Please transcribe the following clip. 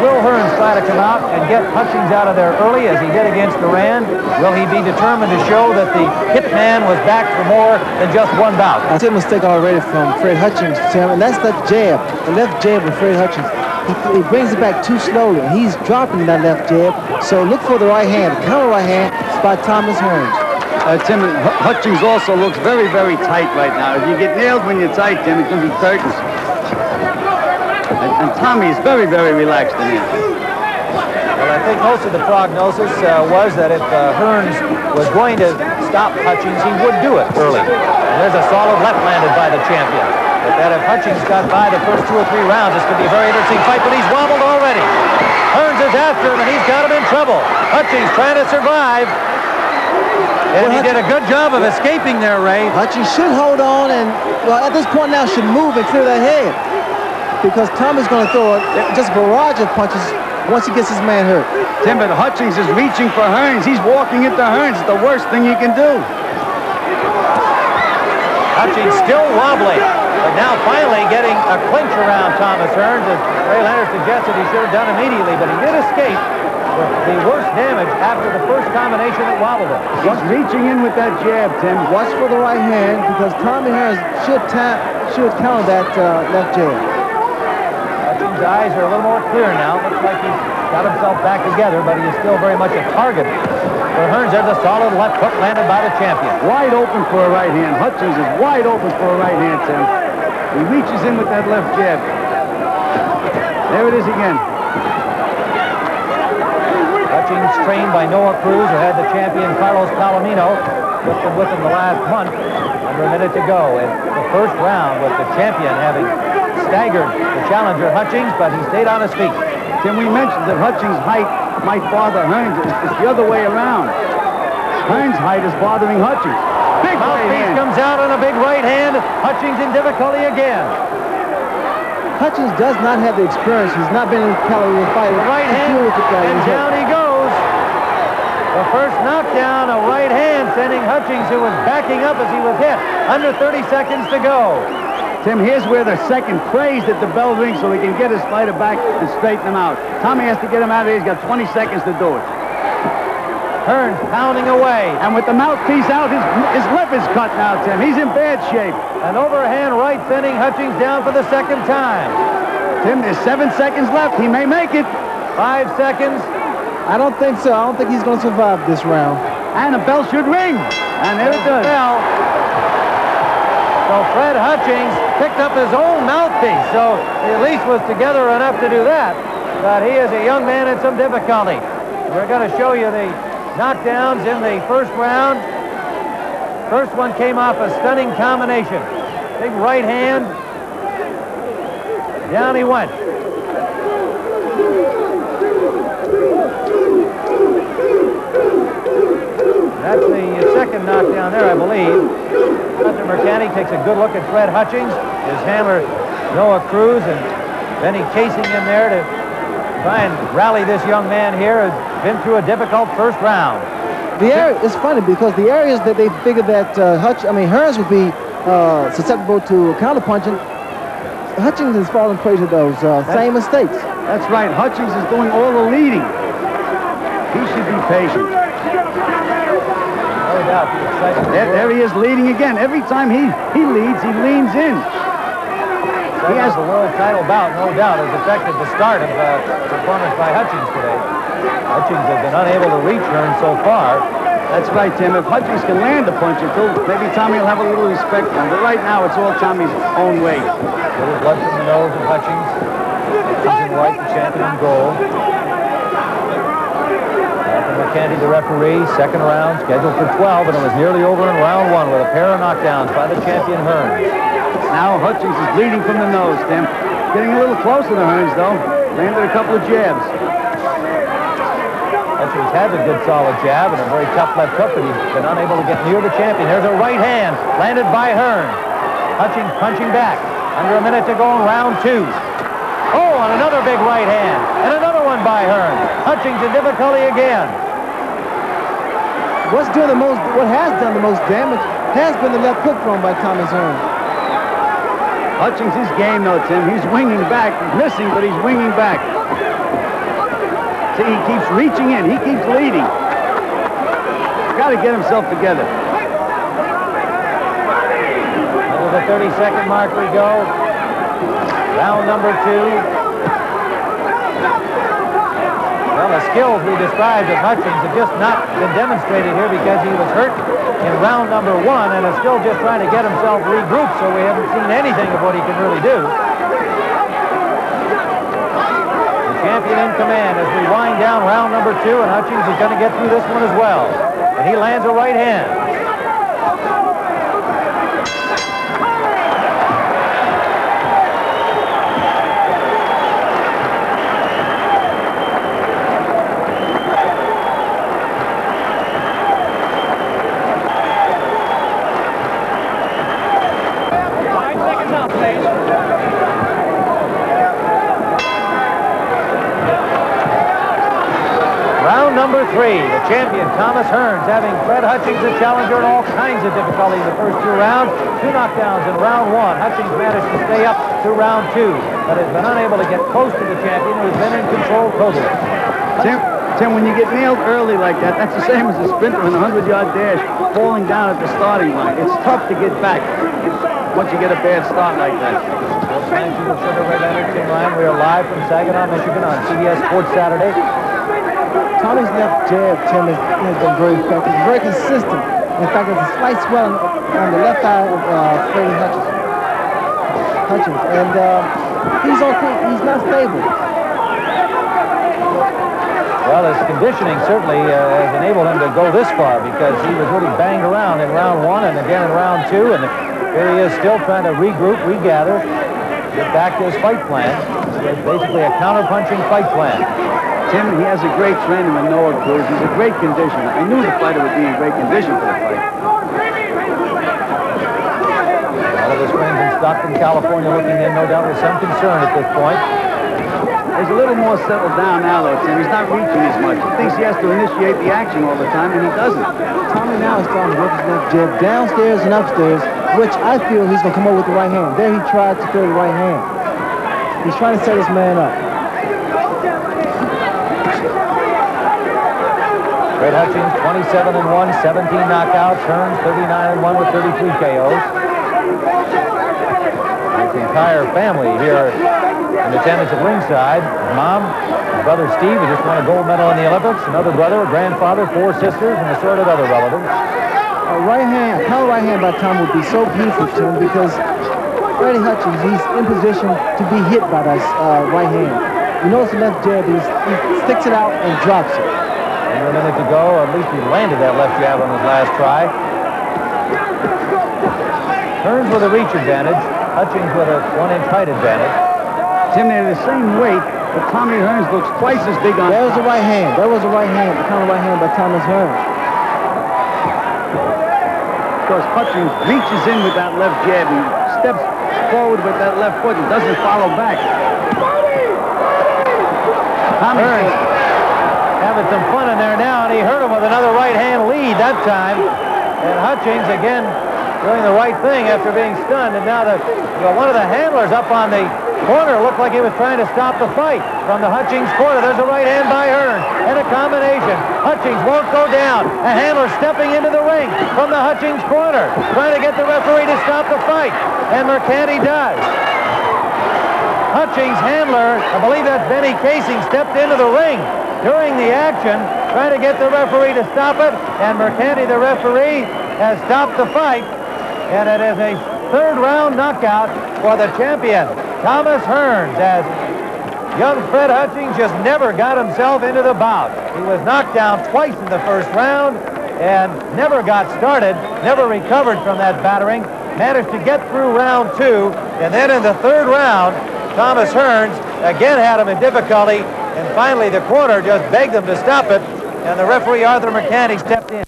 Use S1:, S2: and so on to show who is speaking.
S1: Will Hearns try to come out and get Hutchings out of there early as he did against Duran? Will he be determined to show that the hitman was back for more than just one bout?
S2: I see a mistake already from Fred Hutchings, Tim, and that's that jab. The left jab of Fred Hutchings. He brings it back too slowly. He's dropping that left jab. So look for the right hand. The counter right hand is by Thomas Hearns.
S3: Tim, Hutchings also looks very, very tight right now. If you get nailed when you're tight, Tim, it's going to be curtains. And Tommy is very, very relaxed in here.
S1: Well, I think most of the prognosis was that if Hearns was going to stop Hutchings, he would do it early. And there's a solid left landed by the champion. But that if Hutchings got by the first 2 or 3 rounds, this could be a very interesting fight, but he's wobbled already. Hearns is after him, and he's got him in trouble. Hutchings trying to survive. And he did a good job of escaping there, Ray.
S2: Hutchings should hold on and, well, at this point now, should move and clear that head. Because Tommy's going to throw just a barrage of punches once he gets his man hurt.
S3: Tim, but Hutchings is reaching for Hearns. He's walking into Hearns. It's the worst thing you can do.
S1: Hutchings still wobbling, but now finally getting a clinch around Thomas Hearns, as Ray Leonard suggested he should have done immediately, but he did escape with the worst damage after the first combination that wobbled him.
S3: He's reaching in with that jab, Tim.
S2: Watch for the right hand, because Tommy Hearns should counter that left jab.
S1: Hutchings' eyes are a little more clear now. Looks like he's got himself back together, but he is still very much a target for Hearns. There's a solid left hook landed by the champion.
S3: Wide open for a right hand. Hutchings is wide open for a right hand, Tim. He reaches in with that left jab. There it is again.
S1: Hutchings, trained by Noah Cruz, who had the champion Carlos Palomino with him the last month. Under a minute to go. And the first round with the champion having staggered the challenger Hutchings, but he stayed on his feet.
S3: Tim, we mentioned that Hutchings' height might bother Hearns. It's the other way around. Hearns' height is bothering Hutchings. Big right hand.
S1: Comes out on a big right hand. Hutchings in difficulty again.
S2: Hutchings does not have the experience. He's not been in the caliber fight.
S1: Right hand, and down he goes. The first knockdown, a right hand, sending Hutchings, who was backing up as he was hit. Under 30 seconds to go.
S3: Tim, here's where the second prays that the bell rings so he can get his fighter back and straighten him out. Tommy has to get him out of here. He's got 20 seconds to do it.
S1: Hearns pounding away.
S3: And with the mouthpiece out, his lip is cut now, Tim. He's in bad shape.
S1: An overhand right sending Hutchings down for the second time.
S3: Tim, there's 7 seconds left. He may make it.
S1: 5 seconds.
S2: I don't think so. I don't think he's going to survive this round.
S3: And a bell should ring. And there it does.
S1: Bell. So Fred Hutchings picked up his own mouthpiece. So he at least was together enough to do that. But he is a young man in some difficulty. We're going to show you the knockdowns in the first round. First one came off a stunning combination. Big right hand. Down he went. That's the second knockdown there, I believe. Dr. Mercani takes a good look at Fred Hutchings, his handler Noah Cruz, and Benny casing in there to try and rally this young man here. Has been through a difficult first round.
S2: The area, it's funny because the areas that they figured that Hearns would be susceptible to counterpunching, Hutchings has fallen prey to those same mistakes.
S3: That's right. Hutchings is doing all the leading. He should be patient.
S1: No doubt.
S3: There he is leading again. Every time he leads, he leans in.
S1: He has a world title bout, no doubt, has affected the start of the performance by Hutchings today. Hutchings has been unable to reach Hearns so far.
S3: That's right, Tim. If Hutchings can land a punch or two, maybe Tommy will have a little respect for him. But right now, it's all Tommy's own way.
S1: Little blood from the nose of Hutchings. Hutchings in white, the champion in gold. Mercanti, the referee, second round, scheduled for 12, and it was nearly over in round 1 with a pair of knockdowns by the champion Hearns.
S3: Now Hutchings is bleeding from the nose, Tim. Getting a little closer to Hearns, though. Landed a couple of jabs.
S1: Hutchings has a good solid jab and a very tough left hook, but he's been unable to get near the champion. There's a right hand landed by Hearns. Hutchings punching back. Under a minute to go in round 2. Oh, and another big right hand. And another one by Hearns. Hutchings in difficulty again.
S2: What has done the most damage has been the left hook thrown by Thomas Hearns.
S3: Hutchings' game, though, Tim. He's winging back. He's missing, but he's winging back. See, he keeps reaching in. He keeps leading. Got to get himself together.
S1: Under the 30-second mark we go. Round number 2. Well, the skills we described of Hutchings have just not been demonstrated here because he was hurt in round number 1 and is still just trying to get himself regrouped, so we haven't seen anything of what he can really do. The champion in command as we wind down round number 2, and Hutchings is going to get through this one as well. And he lands a right hand. Number 3, the champion, Thomas Hearns, having Fred Hutchings a challenger in all kinds of difficulty in the first 2 rounds. 2 knockdowns in round 1. Hutchings managed to stay up to round 2, but has been unable to get close to the champion, who's been in control totally.
S3: Tim, when you get nailed early like that, that's the same as a sprinter in a 100-yard dash falling down at the starting line. It's tough to get back once you get a bad start like that.
S1: Thank you to Sugar Ray Leonard, Tim Ryan. We are live from Saginaw, Michigan on CBS Sports Saturday.
S2: Tommy's left jab, Tim, has been very effective, very consistent. In fact, there's a slight swelling on the left eye of Fred Hutchings. And he's okay. He's not stable.
S1: Well, his conditioning certainly has enabled him to go this far because he was really banged around in round 1 and again in round 2. And here he is still trying to regroup, regather, get back to his fight plan. It's basically a counter-punching fight plan.
S3: Tim, he has a great trainer in Noah Cruz. He's a great conditioner. I knew the fighter would be in great condition for the fight.
S1: All of his friends in Stockton, California looking in, no doubt, with some concern at this point.
S3: He's a little more settled down now, though, Tim. He's not reaching as much. He thinks he has to initiate the action all the time, and he doesn't.
S2: Tommy now is starting to work his left jab downstairs and upstairs, which I feel he's going to come up with the right hand. There he tried to throw the right hand. He's trying to set his man up.
S1: Fred Hutchings, 27-1, 17 knockouts. Hearns, 39-1 with 33 KOs. His entire family here in attendance at ringside. His mom, his brother Steve, who just won a gold medal in the Olympics. Another brother, a grandfather, 4 sisters, and assorted other relatives.
S2: A right hand, counter right hand by Tom would be so beautiful to him because Freddie Hutchings, he's in position to be hit by that right hand. You notice the left jab, he sticks it out and drops it.
S1: Under a minute to go, or at least he landed that left jab on his last try. Hearns with a reach advantage. Hutchings with a 1-inch height advantage.
S3: Tim, they're the same weight, but Tommy Hearns looks twice as big on
S2: There was a right hand. There was a right hand, the counter right hand by Thomas Hearns.
S3: Because Hutchings reaches in with that left jab and steps forward with that left foot and doesn't follow back. Tommy
S1: Hearns having some fun in there now, and he hurt him with another right-hand lead that time. And Hutchings, again, doing the right thing after being stunned. And now one of the handlers up on the corner looked like he was trying to stop the fight. From the Hutchings corner, there's a right hand by Hearns. And a combination. Hutchings won't go down. A handler stepping into the ring from the Hutchings corner, trying to get the referee to stop the fight. And Mercanti does. Hutchings' handler, I believe that's Benny Casing, stepped into the ring during the action, trying to get the referee to stop it, and Mercanti, the referee, has stopped the fight, and it is a 3rd round knockout for the champion, Thomas Hearns, as young Fred Hutchings just never got himself into the bout. He was knocked down twice in the 1st round and never got started, never recovered from that battering, managed to get through round 2, and then in the 3rd round, Thomas Hearns again had him in difficulty. And finally, the corner just begged them to stop it, and the referee, Arthur Mercanti, stepped in.